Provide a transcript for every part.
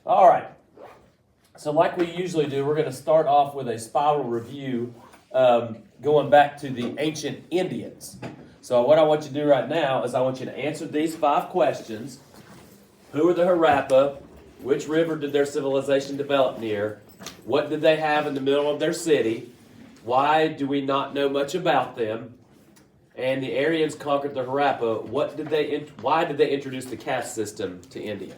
All right. So like we usually do, we're going to start off with a spiral review going back to the ancient Indians. So what I want you to do right now is I want you to answer these 5 questions. Who are the Harappa? Which river did their civilization develop near? What did they have in the middle of their city? Why do we not know much about them? And the Aryans conquered the Harappa. Why did they introduce the caste system to India?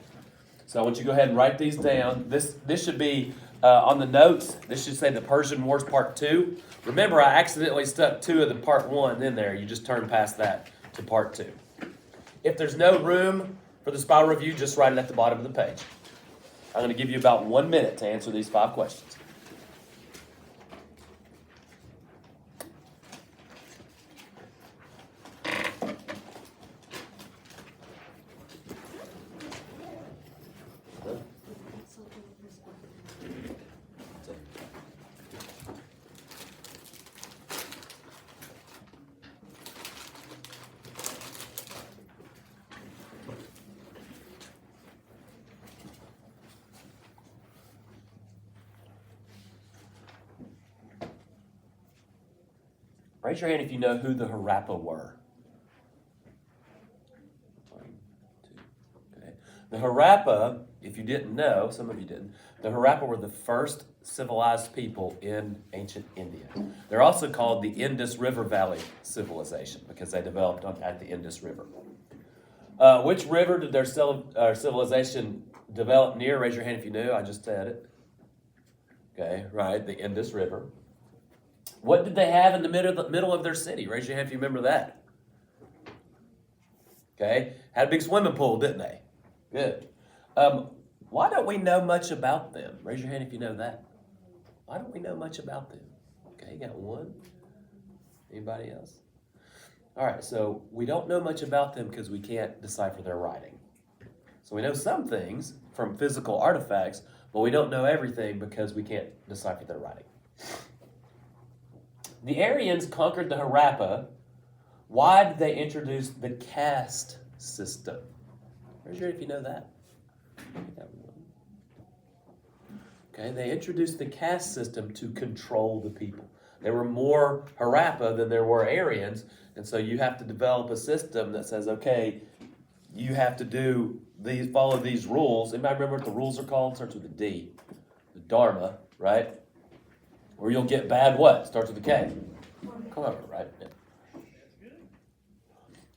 So I want you to go ahead and write these down. This should be on the notes. This should say the Persian Wars Part 2. Remember, I accidentally stuck 2 of the Part 1 in there. You just turn past that to Part 2. If there's no room for the spiral review, just write it at the bottom of the page. I'm going to give you about 1 minute to answer these 5 questions. Raise your hand if you know who the Harappa were. 1, 2. Okay. The Harappa, if you didn't know, some of you didn't, the Harappa were the first civilized people in ancient India. They're also called the Indus River Valley civilization because they developed at the Indus River. Which river did their civilization develop near? Raise your hand if you knew. I just said it. Okay, right, the Indus River. What did they have in the middle of their city? Raise your hand if you remember that. Okay. Had a big swimming pool, didn't they? Good. Why don't we know much about them? Raise your hand if you know that. Why don't we know much about them? Okay, got 1. Anybody else? All right, so we don't know much about them because we can't decipher their writing. So we know some things from physical artifacts, but we don't know everything because we can't decipher their writing. The Aryans conquered the Harappa. Why did they introduce the caste system? Raise your hand if you know that. Okay, they introduced the caste system to control the people. There were more Harappa than there were Aryans, and so you have to develop a system that says, okay, you have to follow these rules. Anybody remember what the rules are called? It starts with a D. The Dharma, right? Or you'll get bad what? Starts with a K. Karma, right? Yeah.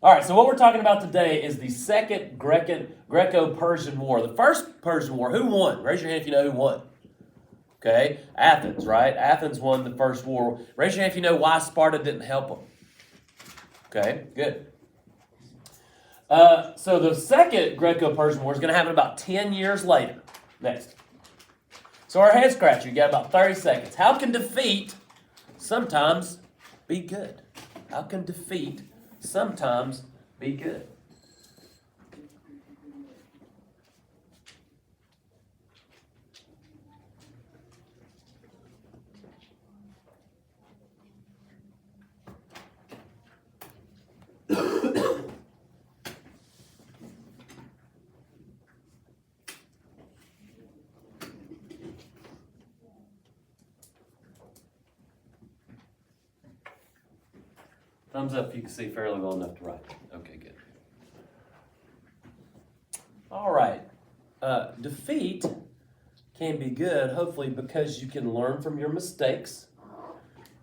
All right, so what we're talking about today is the second Greco-Persian War. The first Persian War, who won? Raise your hand if you know who won. Okay, Athens, right? Athens won the first war. Raise your hand if you know why Sparta didn't help them. Okay, good. So the second Greco-Persian War is going to happen about 10 years later. Next. So our head scratcher, you got about 30 seconds. How can defeat sometimes be good? How can defeat sometimes be good? Thumbs up if you can see fairly well enough to write. Okay, good. All right. Defeat can be good, hopefully, because you can learn from your mistakes.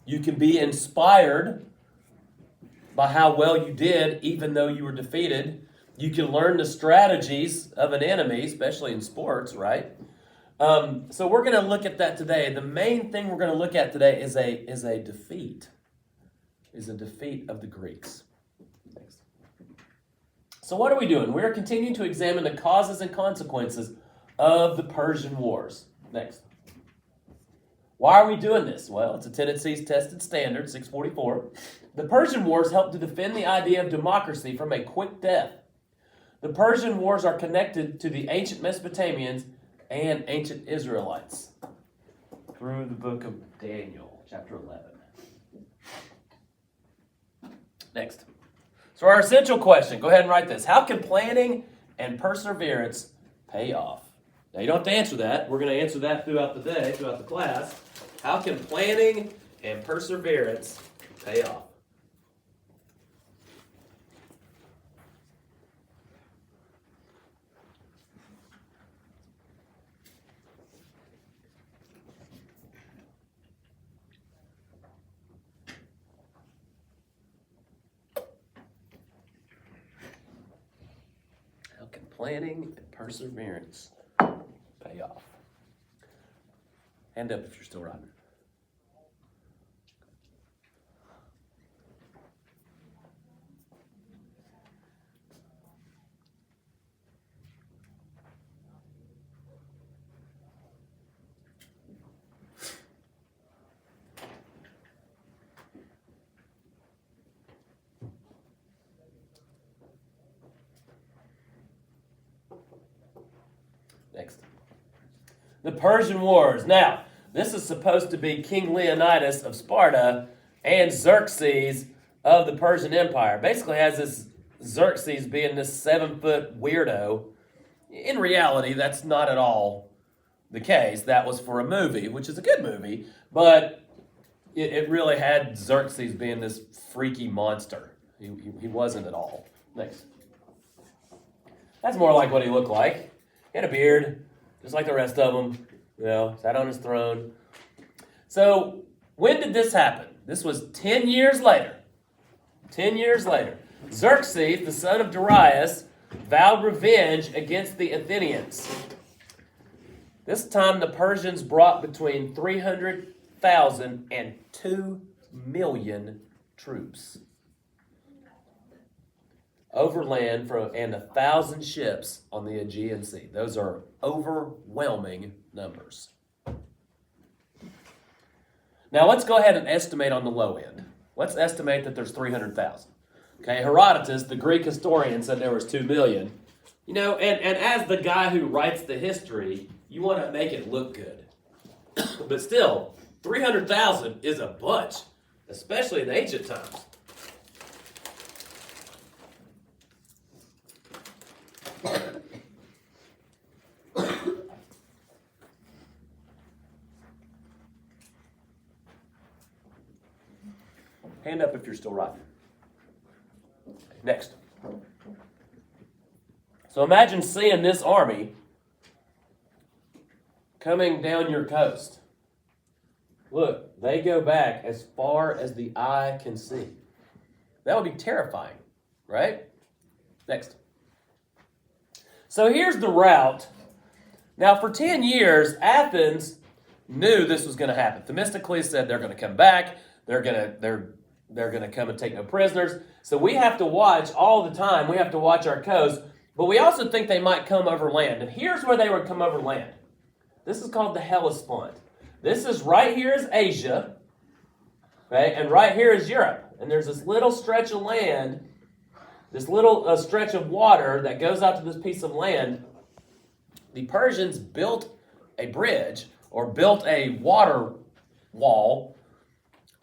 You can be inspired by how well you did, even though you were defeated. You can learn the strategies of an enemy, especially in sports, right? So we're going to look at that today. The main thing we're going to look at today is a defeat. Is a defeat of the Greeks. Next. So what are we doing? We're continuing to examine the causes and consequences of the Persian Wars. Next. Why are we doing this? Well, it's a tendencies tested standard, 644. The Persian Wars helped to defend the idea of democracy from a quick death. The Persian Wars are connected to the ancient Mesopotamians and ancient Israelites through the book of Daniel, chapter 11. Next. So our essential question, go ahead and write this. How can planning and perseverance pay off? Now, you don't have to answer that. We're going to answer that throughout the day, throughout the class. How can planning and perseverance pay off? How can planning and perseverance pay off? Hand up if you're still writing. Next. The Persian Wars. Now, this is supposed to be King Leonidas of Sparta and Xerxes of the Persian Empire. Basically has this Xerxes being this 7-foot weirdo. In reality, that's not at all the case. That was for a movie, which is a good movie, but it really had Xerxes being this freaky monster. He wasn't at all. Next. That's more like what he looked like. He had a beard, just like the rest of them. Sat on his throne. So, when did this happen? This was 10 years later. 10 years later. Xerxes, the son of Darius, vowed revenge against the Athenians. This time the Persians brought between 300,000 and 2 million troops overland and 1,000 ships on the Aegean Sea. Those are overwhelming numbers. Now let's go ahead and estimate on the low end. Let's estimate that there's 300,000. Okay, Herodotus, the Greek historian, said there was 2 million. And as the guy who writes the history, you want to make it look good. But still, 300,000 is a bunch, especially in ancient times. Hand up if you're still writing. Next. So imagine seeing this army coming down your coast. Look, they go back as far as the eye can see. That would be terrifying, right? Next. So here's the route. Now, for 10 years, Athens knew this was going to happen. Themistocles said they're going to come back. They're going to come and take no prisoners. So we have to watch all the time. We have to watch our coast. But we also think they might come over land. And here's where they would come over land. This is called the Hellespont. This is right here is Asia. Okay? And right here is Europe. And there's this little stretch of land, this little stretch of water that goes out to this piece of land. The Persians built a bridge or built a water wall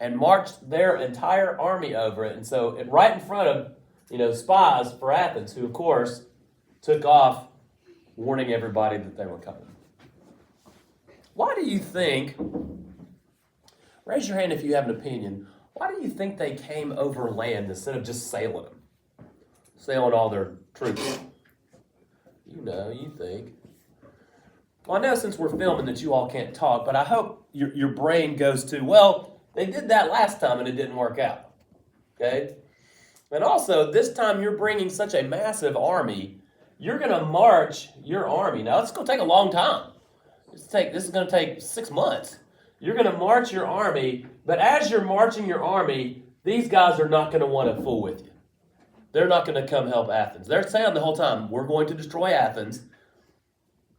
and marched their entire army over it. And so right in front of, spies for Athens, who, of course, took off warning everybody that they were coming. Why do you think, raise your hand if you have an opinion, why do you think they came over land instead of just sailing them? Sailing all their troops? You think. Well, I know since we're filming that you all can't talk, but I hope your brain goes to, well, they did that last time and it didn't work out. Okay? And also, this time you're bringing such a massive army, you're going to march your army. Now, it's going to take a long time. This is going to take 6 months. You're going to march your army, but as you're marching your army, these guys are not going to want to fool with you. They're not going to come help Athens. They're saying the whole time, we're going to destroy Athens,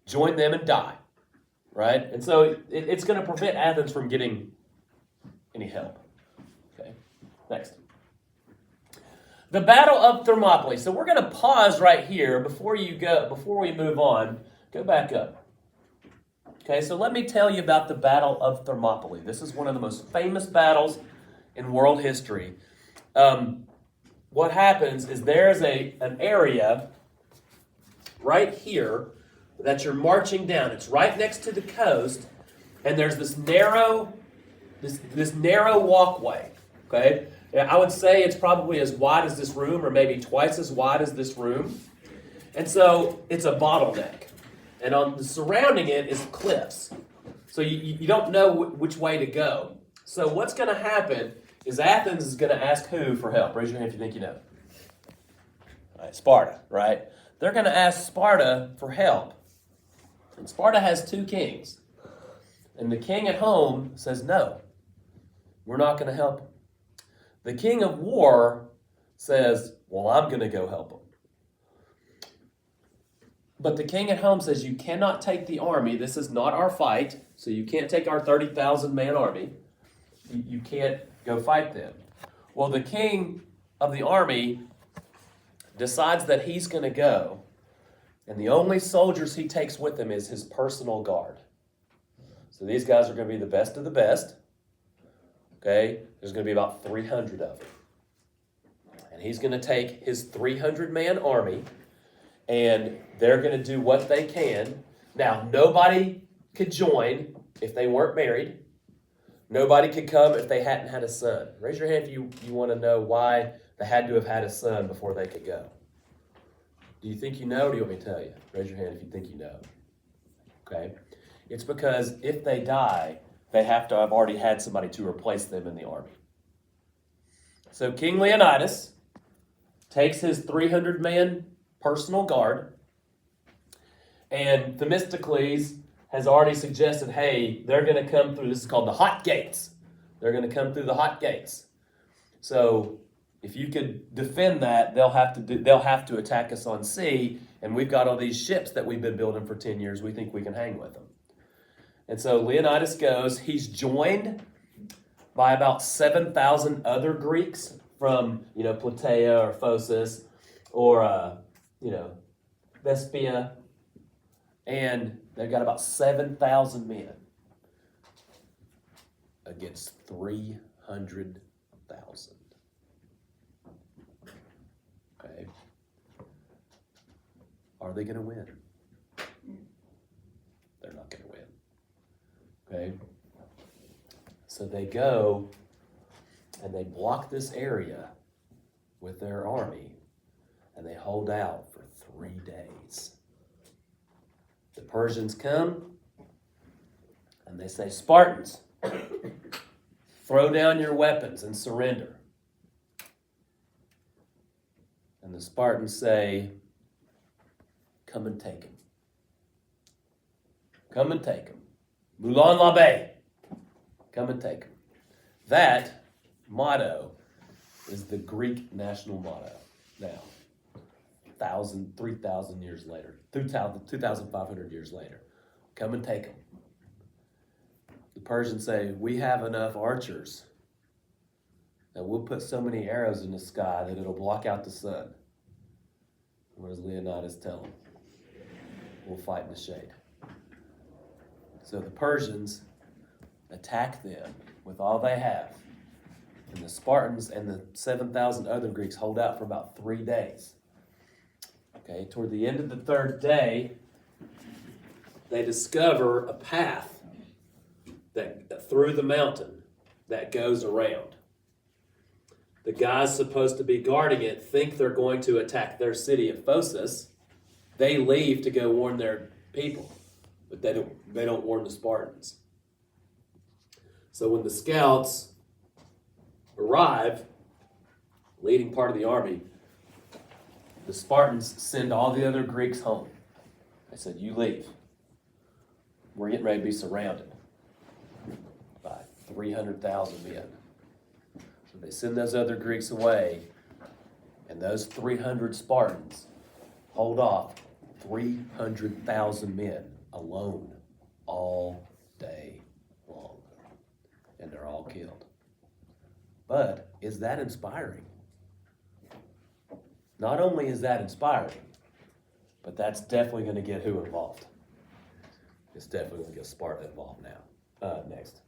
join them and die. Right? And so it's going to prevent Athens from getting any help. Okay, next. The Battle of Thermopylae. So we're going to pause right here before we move on. Go back up. Okay, so let me tell you about the Battle of Thermopylae. This is one of the most famous battles in world history. What happens is there's an area right here that you're marching down. It's right next to the coast, and there's this narrow walkway. Okay, I would say it's probably as wide as this room, or maybe twice as wide as this room. And so it's a bottleneck, and on the surrounding it is cliffs. So you don't know which way to go. So what's going to happen is Athens is going to ask who for help? Raise your hand if you think you know. All right, Sparta, right? They're going to ask Sparta for help. And Sparta has two kings. And the king at home says, no, we're not going to help him. The king of war says, well, I'm going to go help him. But the king at home says, you cannot take the army. This is not our fight. So you can't take our 30,000 man army. You can't go fight them. Well, the king of the army decides that he's going to go. And the only soldiers he takes with him is his personal guard. So these guys are going to be the best of the best. Okay? There's going to be about 300 of them. And he's going to take his 300-man army, and they're going to do what they can. Now, nobody could join if they weren't married. Nobody could come if they hadn't had a son. Raise your hand if you want to know why they had to have had a son before they could go. Do you think you know, or do you want me to tell you? Raise your hand if you think you know. Okay? It's because if they die, they have to have already had somebody to replace them in the army. So King Leonidas takes his 300-man personal guard, and Themistocles has already suggested, hey, they're going to come through, this is called the hot gates. They're going to come through the hot gates. So if you could defend that, they'll have to attack us on sea, and we've got all these ships that we've been building for 10 years. We think we can hang with them. And so Leonidas goes. He's joined by about 7,000 other Greeks from, Plataea or Phocis or, Thespia. And they've got about 7,000 men against 300,000. Okay. Are they going to win? They're not going to win. Okay. So they go and they block this area with their army, and they hold out for 3 days. The Persians come and they say, Spartans, throw down your weapons and surrender. And the Spartans say, come and take him. Come and take him. Moulin l'Abbé. Come and take him. That motto is the Greek national motto now. 3,000 years later, 2,500 years later. Come and take them. The Persians say, we have enough archers that we'll put so many arrows in the sky that it'll block out the sun. What does Leonidas tell them? We'll fight in the shade. So the Persians attack them with all they have. And the Spartans and the 7,000 other Greeks hold out for about 3 days. Okay, toward the end of the third day, they discover a path that through the mountain that goes around. The guys supposed to be guarding it think they're going to attack their city of Phocis. They leave to go warn their people, but they don't warn the Spartans. So when the scouts arrive, leading part of the army, the Spartans send all the other Greeks home. They said, you leave. We're getting ready to be surrounded by 300,000 men. So they send those other Greeks away, and those 300 Spartans hold off 300,000 men alone all day long. And they're all killed. But is that inspiring? Not only is that inspiring, but that's definitely going to get who involved? It's definitely going to get Sparta involved now. Next.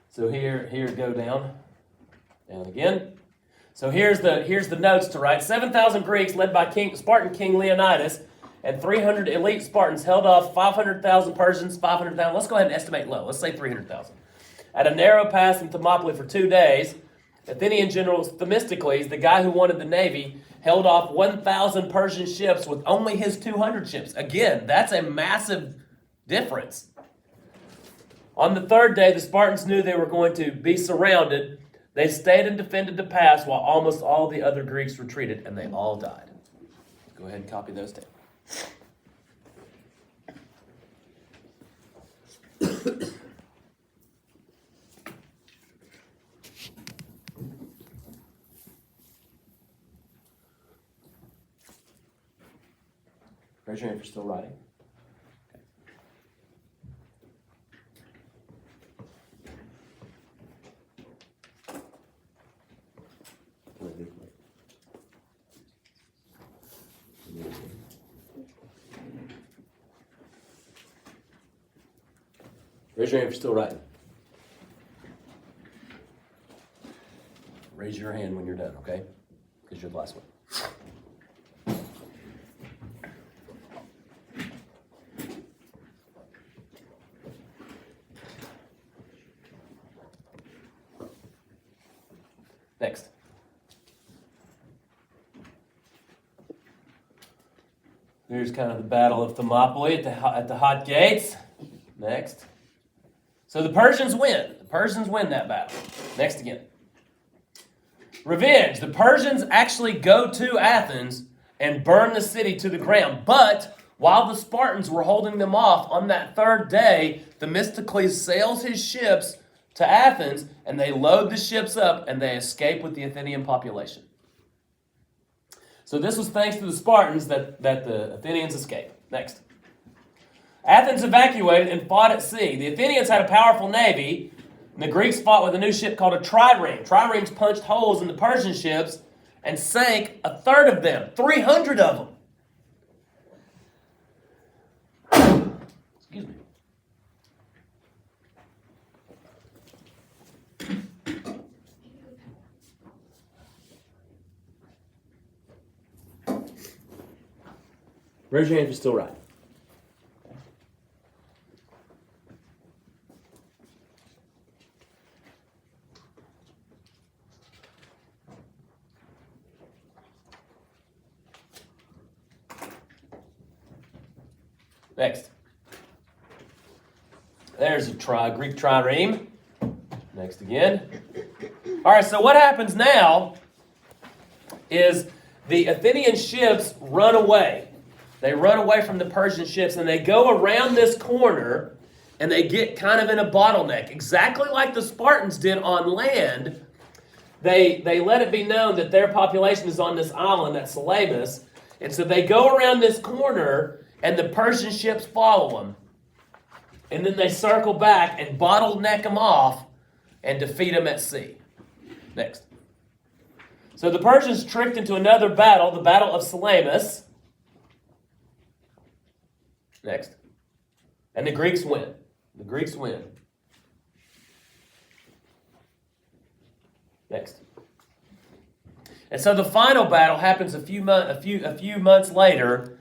So here go down. And again. So here's the notes to write. 7,000 Greeks led by Spartan King Leonidas and 300 elite Spartans held off 500,000 Persians, 500,000. Let's go ahead and estimate low. Let's say 300,000. At a narrow pass in Thermopylae for 2 days, Athenian general Themistocles, the guy who wanted the navy, held off 1,000 Persian ships with only his 200 ships. Again, that's a massive difference. On the 3rd day, the Spartans knew they were going to be surrounded. They stayed and defended the pass while almost all the other Greeks retreated, and they all died. Go ahead and copy those down. Raise your hand if you're still writing. Raise your hand if you're still writing. Raise your hand when you're done, okay? Because you're the last one. Next. Here's kind of the Battle of Thermopylae at the Hot Gates. Next. So the Persians win. The Persians win that battle. Next again. Revenge. The Persians actually go to Athens and burn the city to the ground. But while the Spartans were holding them off on that 3rd day, Themistocles sails his ships to Athens, and they load the ships up, and they escape with the Athenian population. So this was thanks to the Spartans that the Athenians escaped. Next. Athens evacuated and fought at sea. The Athenians had a powerful navy, and the Greeks fought with a new ship called a trireme. Triremes punched holes in the Persian ships and sank 1/3 of them, 300 of them. Excuse me. Raise your hand if you're still writing. Next. There's a Greek trireme. Next again. All right, so what happens now is the Athenian ships run away. They run away from the Persian ships, and they go around this corner, and they get kind of in a bottleneck. Exactly like the Spartans did on land, they let it be known that their population is on this island at Salamis, and so they go around this corner, and the Persian ships follow them. And then they circle back and bottleneck them off and defeat them at sea. Next. So the Persians tricked into another battle, the Battle of Salamis. Next. And the Greeks win. The Greeks win. Next. And so the final battle happens a few months later.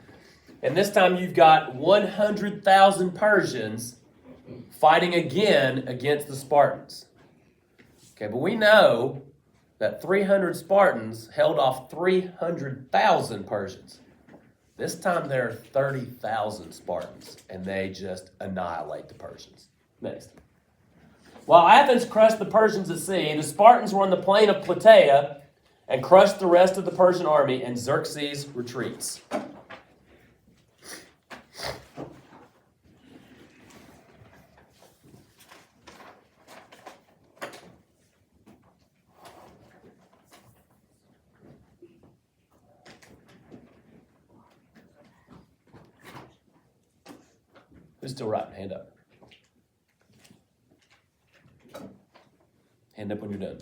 And this time you've got 100,000 Persians fighting again against the Spartans. Okay, but we know that 300 Spartans held off 300,000 Persians. This time there are 30,000 Spartans, and they just annihilate the Persians. Next. While Athens crushed the Persians at sea, the Spartans were on the plain of Plataea and crushed the rest of the Persian army, and Xerxes retreats. Who's still writing? Hand up. Hand up when you're done.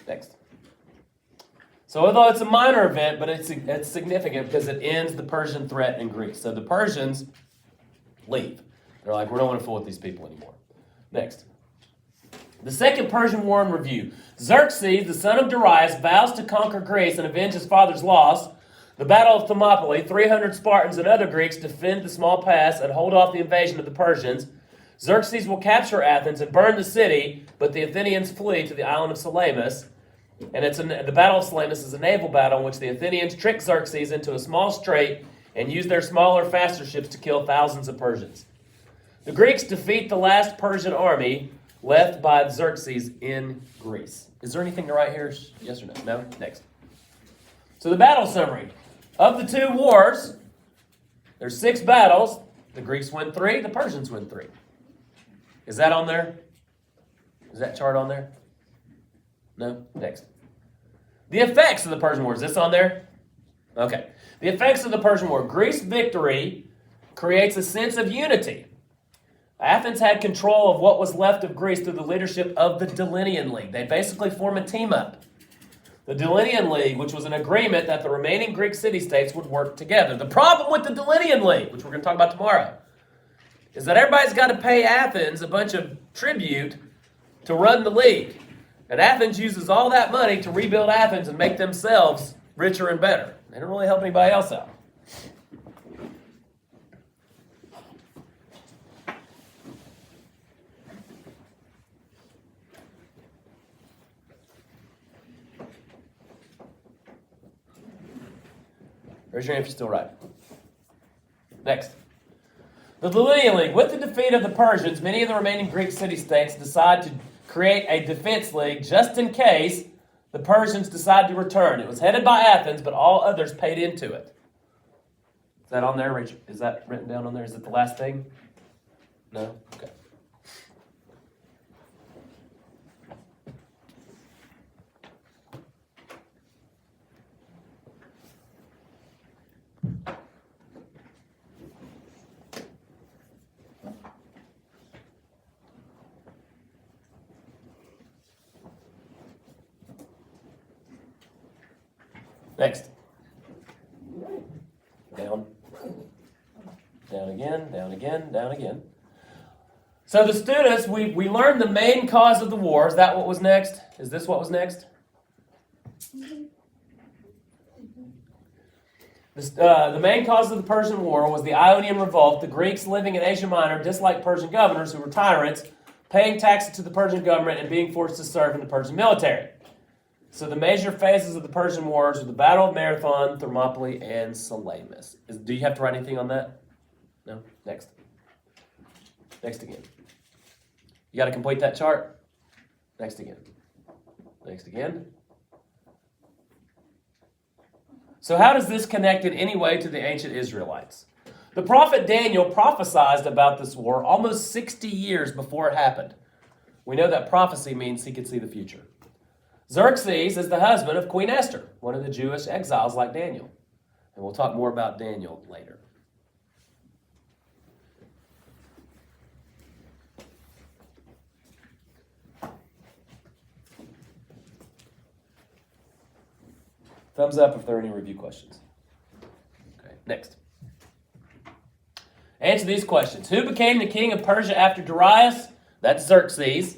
Next. So although it's a minor event, but it's significant because it ends the Persian threat in Greece. So the Persians leave. They're like, we don't want to fool with these people anymore. Next. The Second Persian War in review. Xerxes, the son of Darius, vows to conquer Greece and avenge his father's loss. The Battle of Thermopylae, 300 Spartans and other Greeks defend the small pass and hold off the invasion of the Persians. Xerxes will capture Athens and burn the city, but the Athenians flee to the island of Salamis. And the Battle of Salamis is a naval battle in which the Athenians trick Xerxes into a small strait and use their smaller, faster ships to kill thousands of Persians. The Greeks defeat the last Persian army left by Xerxes in Greece. Is there anything to write here? Yes or no? No? Next. So the battle summary. Of the two wars, there's 6 battles. The Greeks win 3, the Persians win 3. Is that on there? Is that chart on there? No? Next. The effects of the Persian War. Is this on there? Okay. The effects of the Persian War. Greece's victory creates a sense of unity. Athens had control of what was left of Greece through the leadership of the Delinean League. They basically form a team up. The Delinean League, which was an agreement that the remaining Greek city-states would work together. The problem with the Delinean League, which we're going to talk about tomorrow, is that everybody's got to pay Athens a bunch of tribute to run the league. And Athens uses all that money to rebuild Athens and make themselves richer and better. They don't really help anybody else out. Raise your hand if you're still right. Next. The Delinean League. With the defeat of the Persians, many of the remaining Greek city-states decide to create a defense league just in case the Persians decide to return. It was headed by Athens, but all others paid into it. Is that on there, Richard? Is that written down on there? Is it the last thing? No? Okay. Next. Down. Down again, down again, down again. So the students, we learned the main cause of the war. Is that what was next? Is this what was next? The main cause of the Persian War was the Ionian Revolt. The Greeks living in Asia Minor disliked Persian governors who were tyrants, paying taxes to the Persian government and being forced to serve in the Persian military. So the major phases of the Persian Wars are the Battle of Marathon, Thermopylae, and Salamis. Do you have to write anything on that? No? Next. Next again. You got to complete that chart? Next again. Next again. So how does this connect in any way to the ancient Israelites? The prophet Daniel prophesied about this war almost 60 years before it happened. We know that prophecy means he could see the future. Xerxes is the husband of Queen Esther, one of the Jewish exiles like Daniel. And we'll talk more about Daniel later. Thumbs up if there are any review questions. Okay, next. Answer these questions. Who became the king of Persia after Darius? That's Xerxes.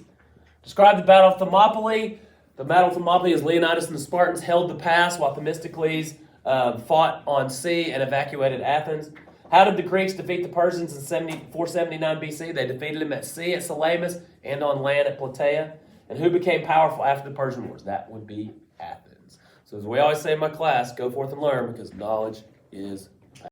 Describe the Battle of Thermopylae. The Battle of Thermopylae is Leonidas and the Spartans held the pass while Themistocles fought on sea and evacuated Athens. How did the Greeks defeat the Persians in 479 BC? They defeated them at sea at Salamis and on land at Plataea. And who became powerful after the Persian Wars? That would be Athens. So as we always say in my class, go forth and learn because knowledge is